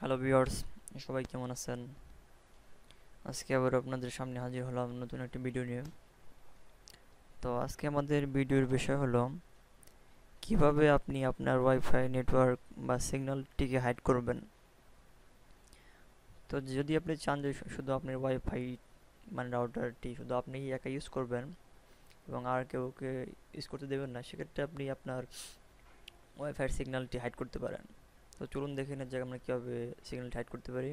Hello viewers, সবাই কেমন আছেন? আজকে আবার আপনাদের সামনে হাজির হলাম নতুন একটি ভিডিও নিয়ে। তো আজকে আমাদের ভিডিওর বিষয় হলো কিভাবে আপনি আপনার ওয়াইফাই নেটওয়ার্ক বা সিগন্যালটিকে হাইড করবেন। তো যদি আপনি চান যে শুধু আপনার ওয়াইফাই মানে রাউটারটি শুধু আপনি একা ইউজ করবেন এবং আর কেউকে ইউজ করতে দেবেন না, সেক্ষেত্রে আপনি আপনার ওয়াইফাইয়ের সিগন্যালটি হাইড করতে পারেন। তো চলুন দেখে নেওয়া যাক আমরা কীভাবে সিগন্যালটি হাইড করতে পারি।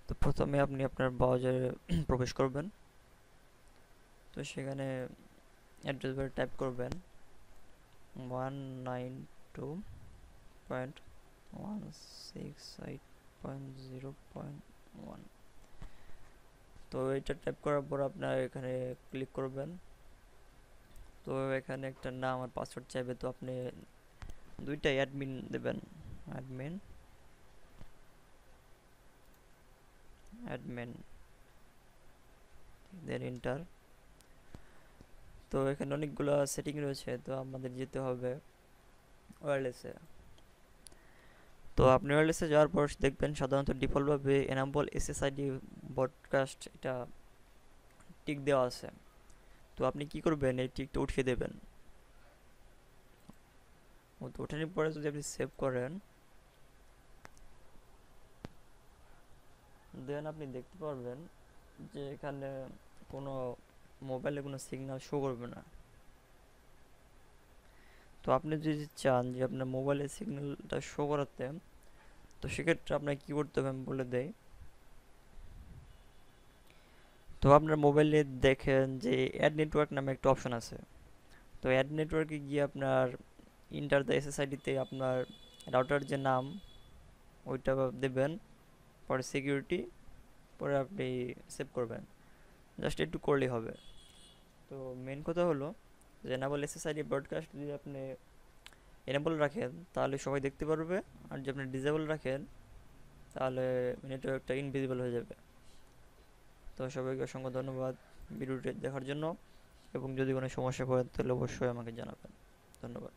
তো প্রথমে আপনি আপনার ব্রাউজারে প্রবেশ করবেন। তো সেখানে অ্যাড্রেস বারে টাইপ করবেন 192.168.0.1। তো এটা টাইপ করার পর আপনার এখানে ক্লিক করবেন। তো এখানে একটা নাম আর পাসওয়ার্ড চাইবে, তো আপনি দুইটাই অ্যাডমিন দেবেন, অ্যাডমিন অ্যাডমিন দেন এন্টার। তো এখানে অনেকগুলো সেটিং রয়েছে, তো আমাদের যেতে হবে ওয়্যারলেসে। তো আপনি ওয়্যারলেসে যাওয়ার পর দেখবেন সাধারণত ডিফল্টভাবে এনাবল এসএসআইডি ব্রডকাস্ট এটা টিক দেওয়া আছে। তো আপনি কি করবেন, এই টিকটা উঠিয়ে দেবেন। তো ওঠানোর পরে যদি আপনি সেভ করেন, দেন আপনি দেখতে পারবেন যে এখানে কোনো মোবাইলে কোনো সিগন্যাল শো করবে না। তো আপনি যদি চান যে আপনার মোবাইলে সিগন্যালটা শো করাতে, তো সেক্ষেত্রে আপনাকে কী করতে হবে আমি বলে দেই। তো আপনার মোবাইলে দেখেন যে অ্যাড নেটওয়ার্ক নামে একটা অপশন আছে। তো অ্যাড নেটওয়ার্কে গিয়ে আপনার ইন্টার দ্য এসএসআইডিতে আপনার রাউটার যে নাম ওইটা দেবেন, পরে সিকিউরিটি, পরে আপনি সেভ করবেন। জাস্ট একটু করলেই হবে। তো মেন কথা হলো যে এনাবল এসএসআইডি ব্রডকাস্ট যদি আপনি এনেবল রাখেন তাহলে সবাই দেখতে পারবে, আর যদি আপনি ডিসেবল রাখেন তাহলে নেটওয়ার্কটা ইনভিজিবল হয়ে যাবে। তো সবাইকে অসংখ্য ধন্যবাদ ভিডিওটি দেখার জন্য, এবং যদি কোনো সমস্যা পড়ে তাহলে অবশ্যই আমাকে জানাবেন। ধন্যবাদ।